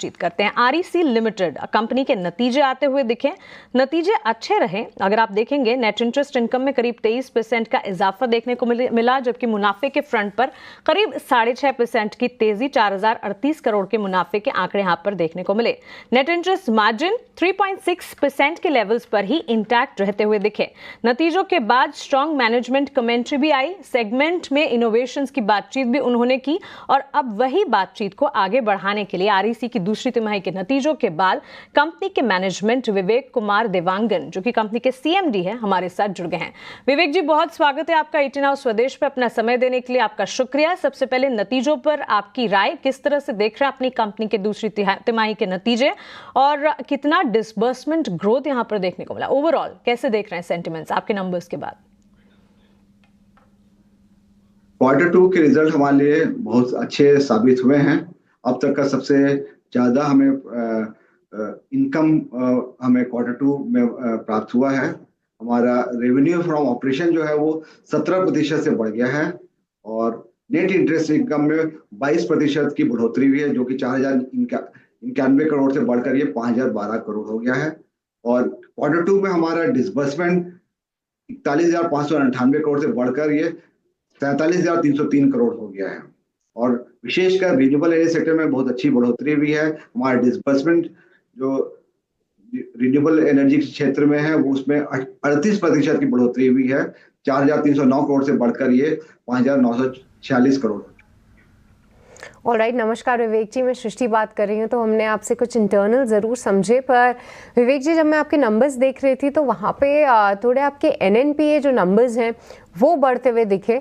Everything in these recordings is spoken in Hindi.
बातचीत करते हैं। आरईसी लिमिटेड कंपनी के नतीजे आते हुए दिखे, नतीजे अच्छे रहे। अगर आप देखेंगे नेट इंटरेस्ट इनकम में करीब 23% का इजाफा देखने को मिला, जबकि मुनाफे के फ्रंट पर करीब 6.5% की तेजी, 4038 करोड़ के मुनाफे के आंकड़े यहां पर देखने को मिले। नेट इंटरेस्ट मार्जिन 3.6% के लेवल्स पर ही इंटैक्ट रहते हुए दिखे। नतीजों के बाद स्ट्रॉन्ग मैनेजमेंट कमेंट्री भी आई, सेगमेंट में इनोवेशंस की बातचीत भी उन्होंने की और अब वही बातचीत को आगे बढ़ाने के लिए आरईसी की दूसरी तिमाही के नतीजों के बाद कंपनी के मैनेजमेंट विवेक कुमार देवांगन, जो कि कंपनी के सीएमडी है, हमारे साथ जुड़ गए हैं। विवेक जी, बहुत स्वागत है आपका 18 हाउस स्वदेश पर। अपना समय देने के लिए आपका शुक्रिया। सबसे पहले नतीजों पर आपकी राय, किस तरह से देख रहे हैं अपनी कंपनी के दूसरी तिमाही के नतीजे और कितना डिसबर्समेंट ग्रोथ यहां पर देखने को मिला? ओवरऑल कैसे देख रहे हैं सेंटिमेंट्स आपके नंबर्स के बाद? Q2 के रिजल्ट हमारे लिए बहुत अच्छे साबित हुए हैं। अब तक का सबसे ज्यादा हमें इनकम हमें Q2 में प्राप्त हुआ है। हमारा रेवेन्यू फ्रॉम ऑपरेशन जो है वो 17% से बढ़ गया है और नेट इंटरेस्ट इनकम में 22% की बढ़ोतरी हुई है, जो कि 4091 करोड़ से बढ़कर ये 5012 करोड़ हो गया है। और Q2 में हमारा डिसबर्समेंट 41,598 करोड़ से बढ़कर ये 43,303 करोड़ हो गया है। और विशेषकर रिन्यूएबल एनर्जी सेक्टर में बहुत अच्छी बढ़ोतरी हुई है। हमारा डिसबर्समेंट जो रिन्यूएबल एनर्जी क्षेत्र में है वो उसमें 38% की बढ़ोतरी हुई है, 4,309 करोड़ से बढ़कर ये 5,946 करोड़। ऑलराइट, नमस्कार विवेक जी, मैं सृष्टि बात कर रही हूँ। तो हमने आपसे कुछ इंटरनल ज़रूर समझे, पर विवेक जी जब मैं आपके नंबर्स देख रही थी तो वहाँ पे थोड़े आपके एनएनपीए जो नंबर्स हैं वो बढ़ते हुए दिखे।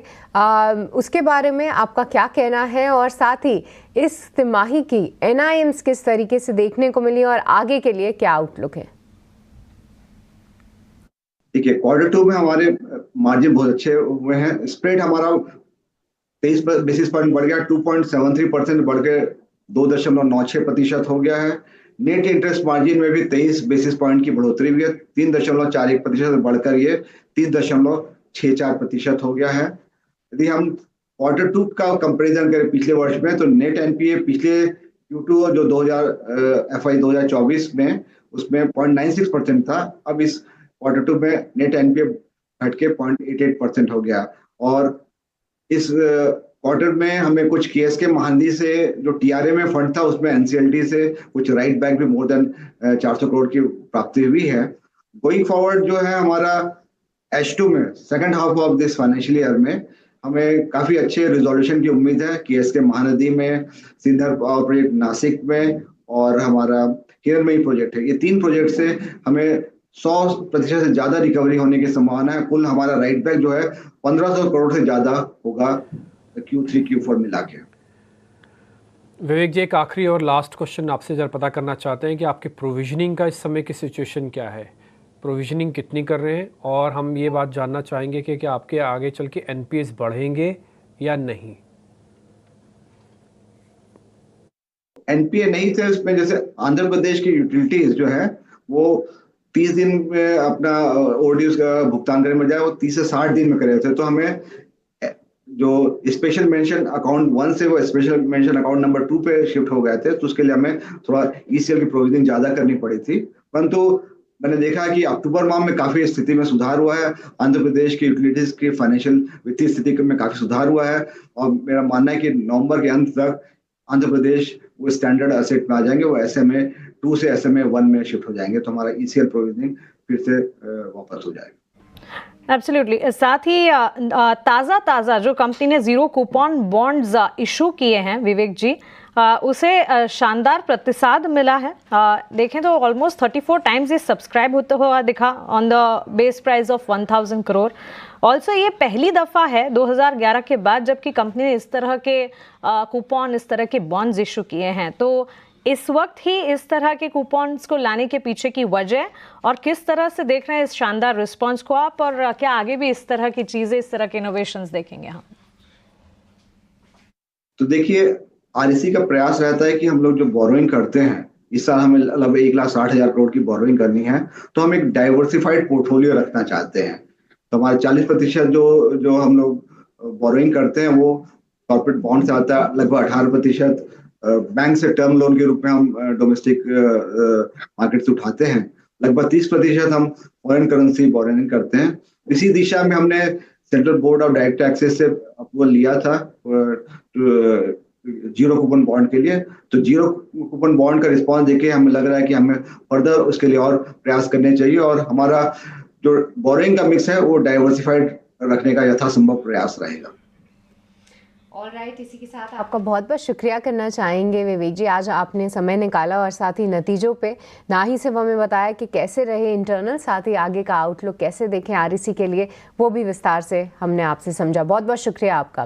उसके बारे में आपका क्या कहना है और साथ ही इस तिमाही की एनआईएम्स किस तरीके से देखने को मिली और आगे के लिए क्या आउटलुक है? देखिए, Q2 में हमारे मार्जिन बहुत अच्छे हुए हैं। स्प्रेड हमारा 23 बेसिस पॉइंट बढ़ गया, 2.73% बढ़ के 2.96% हो गया है। नेट इंटरेस्ट मार्जिन में भी 23 बेसिस पॉइंट की बढ़ोतरी हुई है, 3.41% बढ़कर ये 3.64% हो गया है। यदि हम Q2 का कंपैरिजन करें पिछले वर्ष में, तो नेट एनपीए पिछले Q2 जो FY 2024 में उसमें 0.96% था, अब इस Q2 में नेट एनपीए घट के 0.88% हो गया। और इस क्वार्टर में हमें कुछ केएसके महानदी से जो टीआरए में फंड था उसमें एनसीएलटी से कुछ राइट बैक भी मोर देन 400 करोड़ की प्राप्ति हुई है। गोइंग फॉरवर्ड जो है हमारा H2 में second half of this financial year में हमें काफी अच्छे रिजोल्यूशन की उम्मीद है। केएसके महानदी में, सिंधर पावर प्रोजेक्ट नासिक में और हमारा किरणमयी प्रोजेक्ट है, ये 3 प्रोजेक्ट से हमें 100% से ज्यादा रिकवरी होने की संभावना है। कुल हमारा राइट बैक जो है 1500 करोड़ से ज्यादा होगा Q3 Q4 मिला के। विवेक जी, एक आखिरी और लास्ट क्वेश्चन आपसे जरा पता करना चाहते हैं कि आपके प्रोविजनिंग का इस समय की सिचुएशन क्या है? प्रोविजनिंग कितनी कर रहे हैं? और हम ये बात जानना चाहेंगे कि क्या आपके आगे चल के एनपीएस बढ़ेंगे या नहीं? एनपीए नहीं थे उसमें, जैसे आंध्र प्रदेश की यूटिलिटीज जो है वो 30 दिन में अपना ओवरड्यूज का भुगतान करने में जाए, वो 30 से 60 दिन में करे थे। तो हमें जो स्पेशल मेंशन अकाउंट 1 से वो स्पेशल मेंशन अकाउंट नंबर 2 पे शिफ्ट हो गए थे, तो उसके लिए हमें थोड़ा ईसीएल की प्रोविजनिंग ज्यादा करनी पड़ी थी। परंतु मैंने देखा कि अक्टूबर माह में काफी स्थिति में सुधार हुआ है। आंध्र प्रदेश की यूटिलिटीज की फाइनेंशियल वित्तीय स्थिति में काफी सुधार हुआ है और मेरा मानना है कि नवंबर के अंत तक आंध्र प्रदेश वो स्टैंडर्ड एसेट में आ जाएंगे, वो SMA 2 से SMA 1 में शिफ्ट हो जाएंगे, तो हमारा ईसीएल प्रोविजनिंग फिर से वापस हो जाएगा। एब्सोल्युटली। साथ ही ताज़ा जो कंपनी ने 0 कूपन बॉन्ड्स इशू किए हैं विवेक जी, उसे शानदार प्रतिसाद मिला है। देखें तो ऑलमोस्ट 34 टाइम्स ये सब्सक्राइब होता हुआ दिखा on the base price of 1000 crore. Also ये पहली दफ़ा है 2011 के बाद जबकि कंपनी ने इस तरह के कूपन, इस तरह के बॉन्ड्स इशू किए हैं। तो इस वक्त ही इस तरह के कूपन्स को लाने के पीछे की वजह और किस तरह से देख रहे हैं इस शानदार रिस्पांस को आप, और क्या आगे भी इस तरह की चीज़ें, इस तरह के इनोवेशंस देखेंगे हम? तो देखिए, आरईसी का प्रयास रहता है कि हम लोग जो बोरोइंग करते हैं, इस साल हमें लगभग 1,60,000 करोड़ की बोरोइंग करनी है, तो हम एक डाइवर्सिफाइड पोर्टफोलियो रखना चाहते हैं। तो हमारे 40% जो हम लोग बोरोइंग करते हैं वो कॉर्पोरेट बॉन्ड से आता है, लगभग 18% बैंक से टर्म लोन के रूप में हम डोमेस्टिक मार्केट से उठाते हैं, लगभग 30% हम फॉरेन करेंसी बोरोइंग करते हैं। इसी दिशा में हमने central board of direct taxes से अप्रूवल लिया था जीरो कूपन बॉन्ड के लिए। तो जीरो कूपन बॉन्ड का रिस्पॉन्स देके हमें लग रहा है कि हमें फर्दर उसके लिए और प्रयास करने चाहिए और हमारा जो बोरोइंग का मिक्स है वो डाइवर्सिफाइड रखने का यथासंभव प्रयास रहेगा। ऑलराइट, इसी के साथ आपका बहुत बहुत शुक्रिया करना चाहेंगे विवेक जी, आज आपने समय निकाला और साथ ही नतीजों पे ना ही सिर्फ हमें बताया कि कैसे रहे इंटरनल, साथ ही आगे का आउटलुक कैसे देखें आरईसी के लिए, वो भी विस्तार से हमने आपसे समझा। बहुत बहुत शुक्रिया आपका।